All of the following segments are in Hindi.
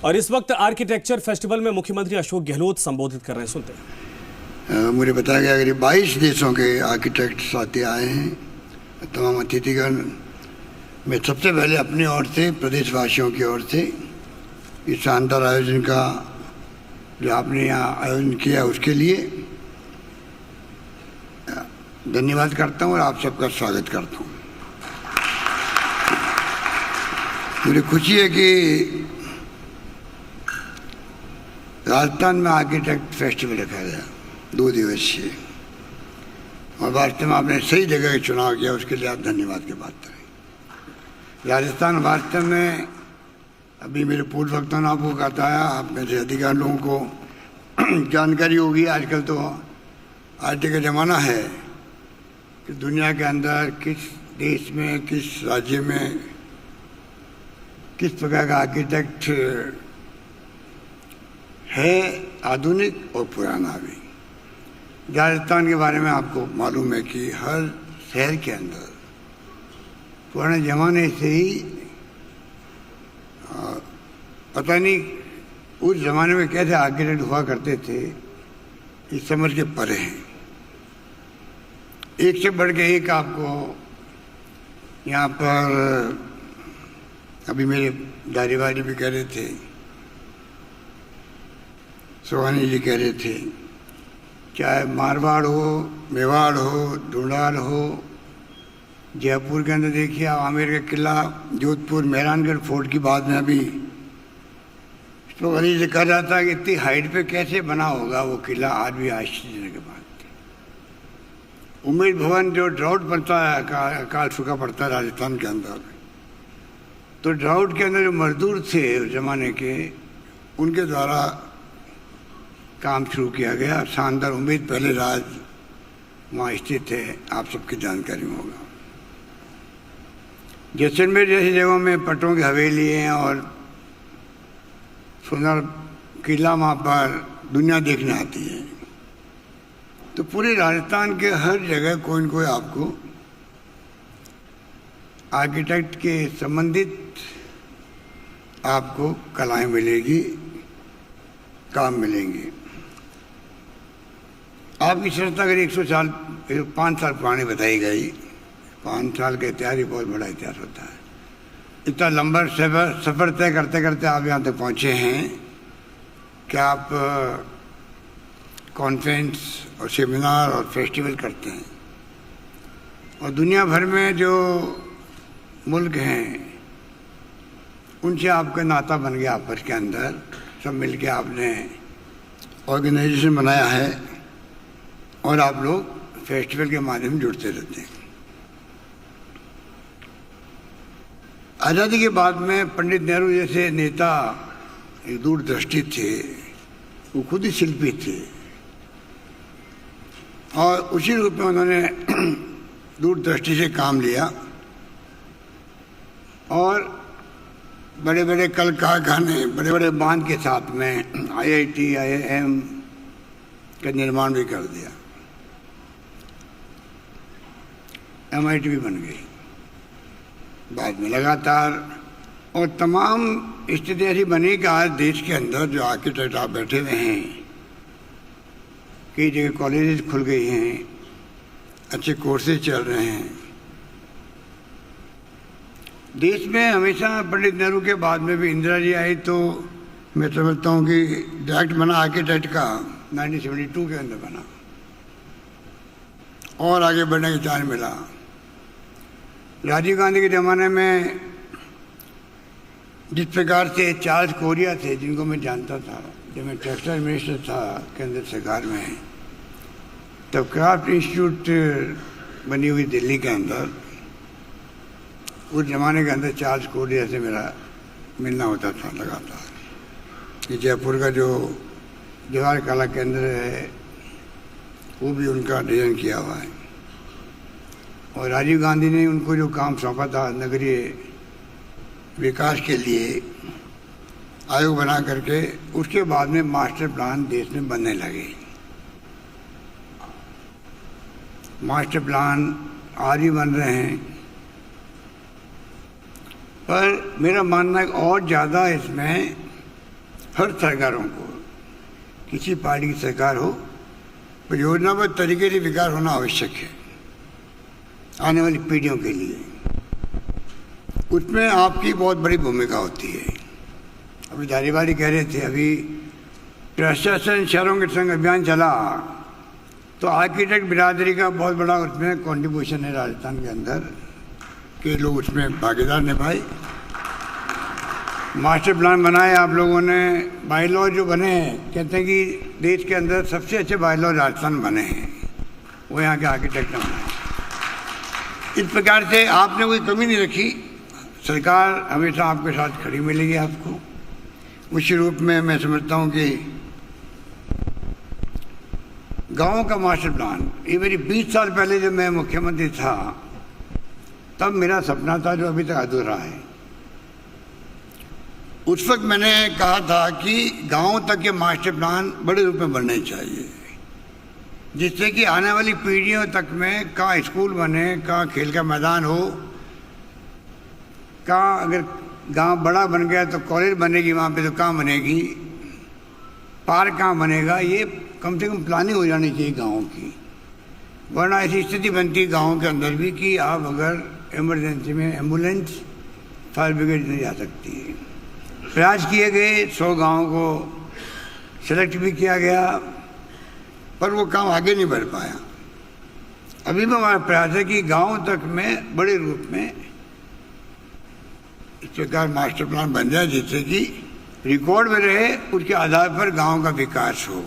और इस वक्त आर्किटेक्चर फेस्टिवल में मुख्यमंत्री अशोक गहलोत संबोधित कर रहे हैं, सुनते हैं। मुझे बताया गया करीब 22 देशों के आर्किटेक्ट साथी आए हैं। तमाम अतिथिगण, मैं सबसे पहले अपनी ओर से, प्रदेशवासियों की ओर से इस शानदार आयोजन का जो आपने यहाँ आयोजन किया उसके लिए धन्यवाद करता हूँ और आप सबका स्वागत करता हूँ। मुझे खुशी है कि राजस्थान में आर्किटेक्ट फेस्टिवल रखा गया 2 दिवसीय, और वास्तव में आपने सही जगह का चुनाव किया, उसके लिए आप धन्यवाद की बात करें। राजस्थान वास्तव में, अभी मेरे पूर्व वक्ताओं ने आपको बताया, आप में से अधिकार लोगों को जानकारी होगी, आजकल तो आईटी का ज़माना है कि दुनिया के अंदर किस देश में, किस राज्य में किस प्रकार का आर्किटेक्ट है, आधुनिक और पुराना भी। राजस्थान के बारे में आपको मालूम है कि हर शहर के अंदर पुराने ज़माने से ही पता नहीं उस ज़माने में कैसे आर्किटेक्ट हुआ करते थे, इस समझ के परे हैं। एक से बढ़ के एक आपको यहाँ पर, अभी मेरे दारीवाली भी कह रहे थे, सोहानी जी कह रहे थे, चाहे मारवाड़ हो, मेवाड़ हो, ढूंढाल हो, जयपुर के अंदर देखिए आप आमेर का किला, जोधपुर मेहरानगढ़ फोर्ट की बात में अभी तो वही से कहा जाता है कि इतनी हाइट पे कैसे बना होगा वो किला, आज भी आश्चर्य की बात है। उम्मेद भवन जो ड्राउट बनता है, अकाल सूखा पड़ता है राजस्थान के अंदर, तो ड्राउट के अंदर जो मजदूर थे उस जमाने के, उनके द्वारा काम शुरू किया गया। शानदार उम्मेद पहले राज वहाँ स्थित है, आप सबकी जानकारी में होगा। जैसलमेर जैसी जगहों में पट्टों की हवेली हैं और सुंदर किला, वहाँ पर दुनिया देखने आती है। तो पूरे राजस्थान के हर जगह कोई न कोई आपको आर्किटेक्ट के संबंधित आपको कलाएं मिलेगी, काम मिलेंगे। आपकी संस्था अगर 5 साल पुरानी बताई गई, 5 साल का इतिहास ही बहुत बड़ा इतिहास होता है। इतना लंबा सफ़र तय करते करते आप यहाँ तक पहुँचे हैं कि आप कॉन्फ्रेंस और सेमिनार और फेस्टिवल करते हैं, और दुनिया भर में जो मुल्क हैं उनसे आपका नाता बन गया आपस के अंदर। सब मिलके आपने ऑर्गेनाइजेशन बनाया है और आप लोग फेस्टिवल के माध्यम से जुड़ते रहते हैं। आज़ादी के बाद में पंडित नेहरू जैसे नेता एक दूरदृष्टि थे, वो खुद ही शिल्पी थे, और उसी रूप में उन्होंने दूरदृष्टि से काम लिया और बड़े बड़े कल कारखाने, बड़े बड़े बांध के साथ में आईआईटी, आईआईएम का निर्माण भी कर दिया। एमआईटी भी बन गई बाद में लगातार, और तमाम स्थिति ऐसी बनी कि आज देश के अंदर जो आर्किटेक्ट आप बैठे हुए हैं, कई जगह कॉलेजेस खुल गई हैं, अच्छे कोर्सेज चल रहे हैं। देश में हमेशा पंडित नेहरू के बाद में भी इंदिरा जी आई, तो मैं समझता हूँ कि डायरेक्ट बना आर्किटेक्ट का 1972 के अंदर बना, और आगे बढ़ने का चांस मिला। राजीव गांधी के ज़माने में जिस प्रकार से चार्ल्स कोरिया थे, जिनको मैं जानता था जब मैं टेक्सटाइल मिनिस्टर था केंद्र सरकार में, तब क्राफ्ट इंस्टीट्यूट बनी हुई दिल्ली के अंदर। उस ज़माने के अंदर चार्ल्स कोरिया से मेरा मिलना होता था लगातार। ये जयपुर का जो जवाहर कला केंद्र है वो भी उनका डिज़ाइन किया हुआ है, और राजीव गांधी ने उनको जो काम सौंपा था नगरीय विकास के लिए आयोग बना करके, उसके बाद में मास्टर प्लान देश में बनने लगे। मास्टर प्लान आज भी बन रहे हैं, पर मेरा मानना है और ज़्यादा इसमें हर सरकारों को, किसी पार्टी की सरकार हो, परियोजनाबद्ध तरीके से विकास होना आवश्यक है आने वाली पीढ़ियों के लिए। उसमें आपकी बहुत बड़ी भूमिका होती है। अभी धारीवाली कह रहे थे, अभी प्रशासन शहरों के संग अभियान चला तो आर्किटेक्ट बिरादरी का बहुत बड़ा उसमें कंट्रीब्यूशन है राजस्थान के अंदर, के लोग उसमें भागीदार निभाए। मास्टर प्लान बनाए आप लोगों ने, बाईलॉ जो बने हैं, कहते हैं कि देश के अंदर सबसे अच्छे बाईलॉ राजस्थान बने हैं, वो यहाँ के आर्किटेक्ट ने बनाए। इस प्रकार से आपने कोई कमी नहीं रखी, सरकार हमेशा आपके साथ खड़ी मिलेगी आपको। उसी रूप में मैं समझता हूँ कि गाँव का मास्टर प्लान, ये मेरी 20 साल पहले जब मैं मुख्यमंत्री था तब मेरा सपना था, जो अभी तक अधूरा है। उस वक्त मैंने कहा था कि गांव तक के मास्टर प्लान बड़े रूप में बनने चाहिए, जिससे कि आने वाली पीढ़ियों तक में कहाँ स्कूल बने, कहाँ खेल का मैदान हो, कहाँ अगर गांव बड़ा बन गया तो कॉलेज बनेगी, वहाँ पे तो कहाँ बनेगी, पार्क कहाँ बनेगा, ये कम से कम प्लानिंग हो जानी चाहिए गाँव की। वरना ऐसी स्थिति बनती है गाँव के अंदर भी कि आप अगर इमरजेंसी में एम्बुलेंस, फायर ब्रिगेड नहीं जा सकती है। प्रयास किए गए, 100 गाँव को सेलेक्ट भी किया गया, पर वो काम आगे नहीं बढ़ पाया। अभी भी हमारा प्रयास है कि गांव तक में बड़े रूप में इस प्रकार मास्टर प्लान बन जाए, जिससे कि रिकॉर्ड में रहे, उसके आधार पर गांव का विकास हो।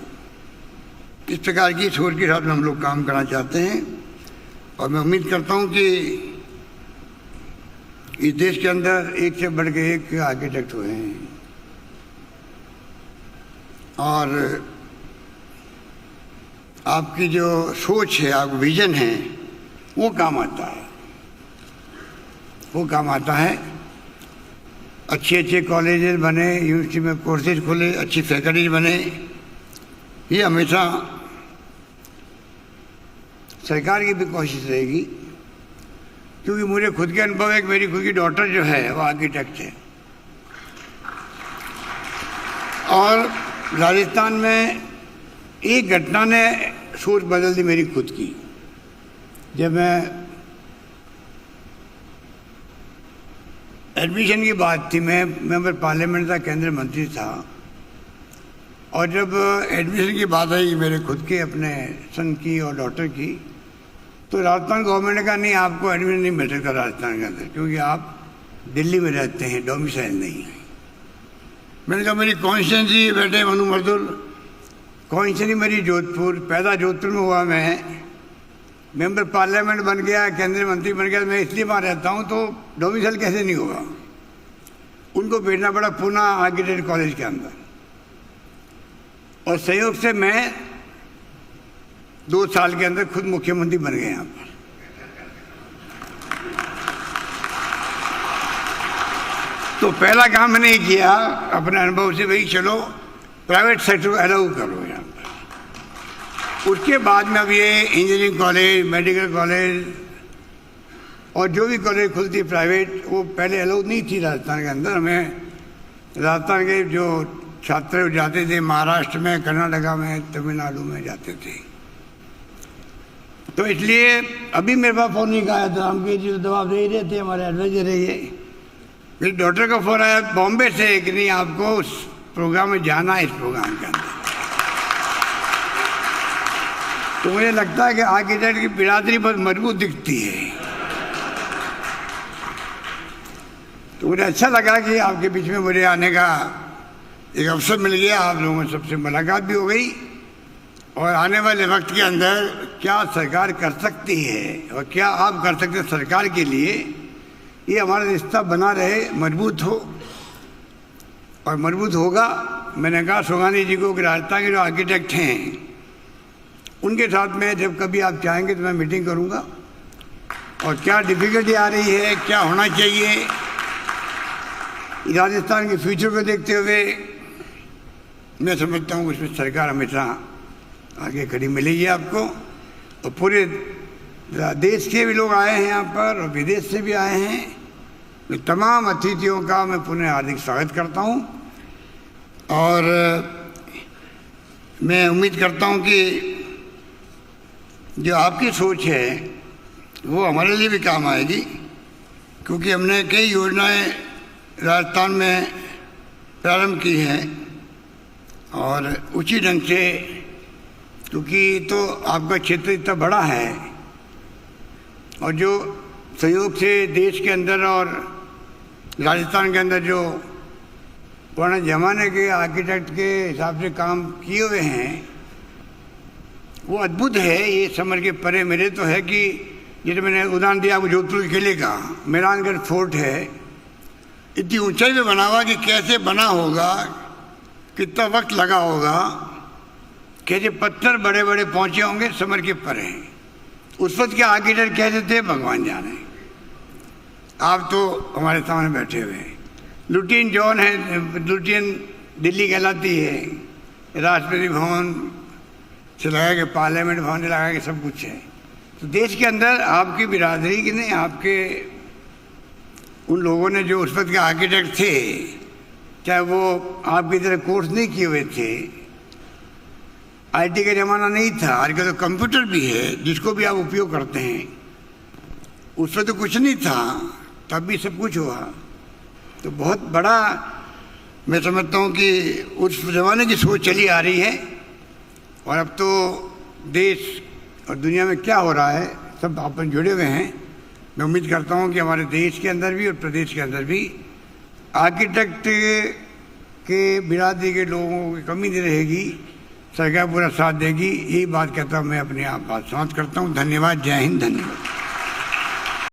इस प्रकार की सोच के साथ हम लोग काम करना चाहते हैं और मैं उम्मीद करता हूं कि इस देश के अंदर एक से बढ़ के एक आर्किटेक्ट हुए हैं और आपकी जो सोच है, आपका विजन है, वो काम आता है, वो काम आता है। अच्छे अच्छे कॉलेजेस बने, यूनिवर्सिटी में कोर्सेज खुले, अच्छी फैकल्टीज बने, ये हमेशा सरकार की भी कोशिश रहेगी। क्योंकि मुझे खुद के अनुभव है कि मेरी खुद की डॉटर जो है वो आर्किटेक्ट है और राजस्थान में एक घटना ने सोच बदल दी मेरी खुद की। जब मैं एडमिशन की बात थी, मैं मेंबर पार्लियामेंट था, केंद्रीय मंत्री था, और जब एडमिशन की बात आई मेरे खुद के अपने सन की और डॉटर की, तो राजस्थान गवर्नमेंट ने कहा नहीं, आपको एडमिशन नहीं मिल सकता राजस्थान के अंदर, क्योंकि आप दिल्ली में रहते हैं, डोमिसाइल नहीं है। मैंने कहा मेरी कॉन्स्टिट्यूंसी बेटे मनु मर्दुल, कॉन्स्टिट्यूंसी मेरी जोधपुर, पैदा जोधपुर में हुआ, मैं मेंबर पार्लियामेंट बन गया, केंद्रीय मंत्री बन गया, मैं इसलिए वहाँ रहता हूँ, तो डोमिसाइल कैसे नहीं होगा। उनको भेजना पड़ा पूना आर्किटेक्ट कॉलेज के अंदर, और सहयोग से मैं 2 साल के अंदर खुद मुख्यमंत्री बन गए यहाँ पर। तो पहला काम मैंने ये किया अपने अनुभव से, भाई चलो प्राइवेट सेक्टर को अलाउ करो यहाँ पर। उसके बाद में अब ये इंजीनियरिंग कॉलेज, मेडिकल कॉलेज और जो भी कॉलेज खुलती प्राइवेट, वो पहले अलाउ नहीं थी राजस्थान के अंदर। हमें राजस्थान के जो छात्र जाते थे महाराष्ट्र में, कर्नाटका में, तमिलनाडु में जाते थे, तो इसलिए अभी मेरे पास फ़ोन नहीं आया था, हम जी जवाब दे रहे थे, हमारे एडवाइजर है ये। मेरी डॉटर का फ़ोन आया बॉम्बे से कि नहीं आपको उस प्रोग्राम में जाना है, इस प्रोग्राम के अंदर। तो मुझे लगता है कि आर्किटेक्ट की बिरादरी बहुत मजबूत दिखती है। तो मुझे अच्छा लगा कि आपके बीच में मुझे आने का एक अवसर मिल गया, आप लोगों से सबसे मुलाकात भी हो गई, और आने वाले वक्त के अंदर क्या सरकार कर सकती है और क्या आप कर सकते हैं सरकार के लिए, ये हमारा रिश्ता बना रहे, मजबूत हो, और मजबूत होगा। मैंने कहा सोगानी जी को कि राजस्थान के जो आर्किटेक्ट हैं उनके साथ में जब कभी आप चाहेंगे तो मैं मीटिंग करूंगा, और क्या डिफिकल्टी आ रही है, क्या होना चाहिए, राजस्थान के फ्यूचर को देखते हुए मैं समझता हूँ उसमें सरकार हमेशा आगे खड़ी मिलेगी आपको। और पूरे देश के भी लोग आए हैं यहाँ पर और विदेश से भी आए हैं, मैं तमाम अतिथियों का मैं पुनः हार्दिक स्वागत करता हूँ। और मैं उम्मीद करता हूँ कि जो आपकी सोच है वो हमारे लिए भी काम आएगी, क्योंकि हमने कई योजनाएं राजस्थान में प्रारंभ की हैं और उसी ढंग से, क्योंकि तो आपका क्षेत्र इतना बड़ा है और जो संयोग से देश के अंदर और राजस्थान के अंदर जो पुराने ज़माने के आर्किटेक्ट के हिसाब से काम किए हुए हैं वो अद्भुत है। ये समझ के परे मेरे तो है कि जैसे मैंने उदाहरण दिया आपको जोधपुर के किले का, मेहरानगढ़ फोर्ट है, इतनी ऊंचाई पे बना हुआ कि कैसे बना होगा, कितना वक्त लगा होगा, कैसे पत्थर बड़े बड़े पहुंचे होंगे, समझ के परे हैं। उस वक्त के आर्किटेक्ट कैसे थे भगवान जाने। आप तो हमारे सामने बैठे हुए हैं। लुटियन जॉन है, लुटियन दिल्ली कहलाती है, राष्ट्रपति भवन से लगा के पार्लियामेंट भवन से लगा के सब कुछ है। तो देश के अंदर आपकी बिरादरी की नहीं, आपके उन लोगों ने जो उस वक्त के आर्किटेक्ट थे, चाहे वो आपकी तरह कोर्स नहीं किए हुए थे, आईटी का ज़माना नहीं था, आजकल तो कंप्यूटर भी है जिसको भी आप उपयोग करते हैं। उस वक्त तो कुछ नहीं था, तब भी सब कुछ हुआ। तो बहुत बड़ा मैं समझता हूँ कि उस ज़माने की सोच चली आ रही है और अब तो देश और दुनिया में क्या हो रहा है सब अपन जुड़े हुए हैं। मैं उम्मीद करता हूँ कि हमारे देश के अंदर भी और प्रदेश के अंदर भी आर्किटेक्ट के बिरादरी के लोगों की कमी नहीं रहेगी, सरकार पूरा साथ देगी। यही बात कहता हूँ मैं अपनी आप बात समाप्त करता हूँ। धन्यवाद। जय हिंद। धन्यवाद।